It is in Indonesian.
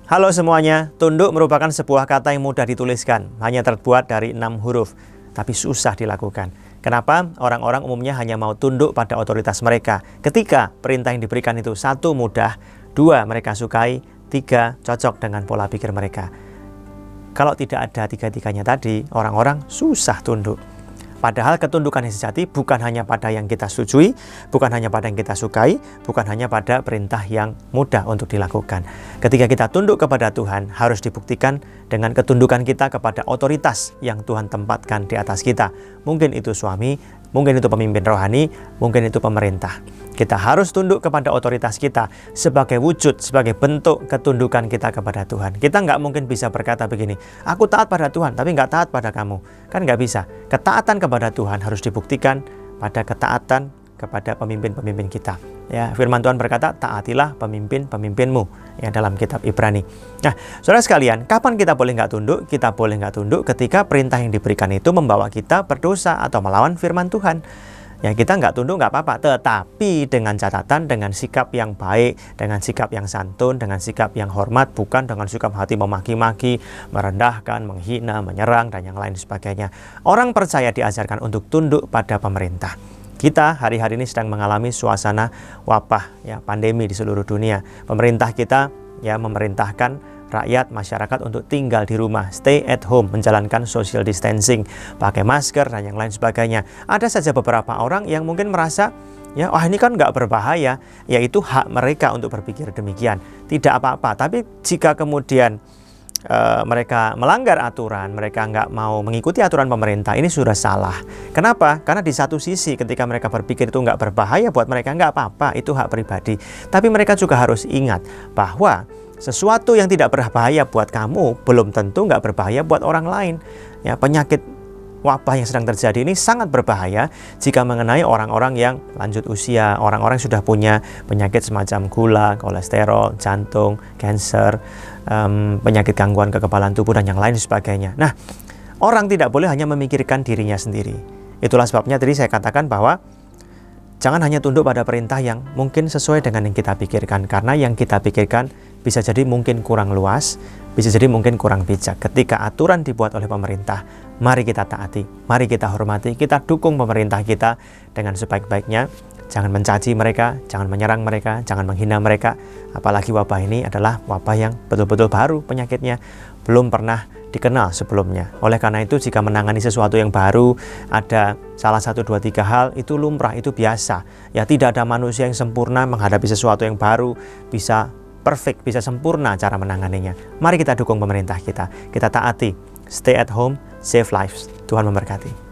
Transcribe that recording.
Halo semuanya, tunduk merupakan sebuah kata yang mudah dituliskan, hanya terbuat dari 6 huruf, tapi susah dilakukan. Kenapa? Orang-orang umumnya hanya mau tunduk pada otoritas mereka. Ketika perintah yang diberikan itu 1, mudah, 2, mereka sukai, 3, cocok dengan pola pikir mereka. Kalau tidak ada tiga-tiganya tadi, orang-orang susah tunduk. Padahal ketundukan yang sejati bukan hanya pada yang kita setujui, bukan hanya pada yang kita sukai, bukan hanya pada perintah yang mudah untuk dilakukan. Ketika kita tunduk kepada Tuhan, harus dibuktikan dengan ketundukan kita kepada otoritas yang Tuhan tempatkan di atas kita. Mungkin itu suami, mungkin itu pemimpin rohani, mungkin itu pemerintah. Kita harus tunduk kepada otoritas kita sebagai wujud, sebagai bentuk ketundukan kita kepada Tuhan. Kita nggak mungkin bisa berkata begini, aku taat pada Tuhan tapi nggak taat pada kamu. Kan nggak bisa. Ketaatan kepada Tuhan harus dibuktikan pada ketaatan kepada pemimpin-pemimpin kita. Ya, firman Tuhan berkata, taatilah pemimpin-pemimpinmu, ya, dalam kitab Ibrani. Nah, saudara sekalian, kapan kita boleh nggak tunduk? Kita boleh nggak tunduk ketika perintah yang diberikan itu membawa kita berdosa atau melawan firman Tuhan. Ya, kita nggak tunduk nggak apa-apa, tetapi dengan catatan, dengan sikap yang baik, dengan sikap yang santun, dengan sikap yang hormat, bukan dengan sikap hati memaki-maki, merendahkan, menghina, menyerang, dan yang lain sebagainya. Orang percaya diajarkan untuk tunduk pada pemerintah. Kita hari-hari ini sedang mengalami suasana wabah, ya, pandemi di seluruh dunia. Pemerintah kita ya memerintahkan rakyat, masyarakat untuk tinggal di rumah, stay at home, menjalankan social distancing, pakai masker dan yang lain sebagainya. Ada saja beberapa orang yang mungkin merasa, ya, wah ini kan nggak berbahaya, yaitu hak mereka untuk berpikir demikian, tidak apa-apa. Tapi jika kemudian mereka melanggar aturan, mereka nggak mau mengikuti aturan pemerintah, ini sudah salah. Kenapa? Karena di satu sisi ketika mereka berpikir itu nggak berbahaya buat mereka, nggak apa-apa, itu hak pribadi. Tapi mereka juga harus ingat bahwa sesuatu yang tidak berbahaya buat kamu belum tentu nggak berbahaya buat orang lain. Ya, penyakit wabah yang sedang terjadi ini sangat berbahaya jika mengenai orang-orang yang lanjut usia, orang-orang yang sudah punya penyakit semacam gula, kolesterol, jantung, kanker, penyakit gangguan kekebalan tubuh dan yang lain sebagainya. Nah, orang tidak boleh hanya memikirkan dirinya sendiri. Itulah sebabnya tadi saya katakan bahwa jangan hanya tunduk pada perintah yang mungkin sesuai dengan yang kita pikirkan, karena yang kita pikirkan bisa jadi mungkin kurang luas, bisa jadi mungkin kurang bijak. Ketika aturan dibuat oleh pemerintah, mari kita taati, mari kita hormati, kita dukung pemerintah kita dengan sebaik-baiknya. Jangan mencaci mereka, jangan menyerang mereka, jangan menghina mereka. Apalagi wabah ini adalah wabah yang betul-betul baru penyakitnya, belum pernah dikenal sebelumnya. Oleh karena itu, jika menangani sesuatu yang baru, ada salah 1, 2, 3 hal, itu lumrah, itu biasa. Ya, tidak ada manusia yang sempurna menghadapi sesuatu yang baru, bisa perfect, bisa sempurna cara menanganinya. Mari kita dukung pemerintah kita taati, stay at home, save lives. Tuhan memberkati.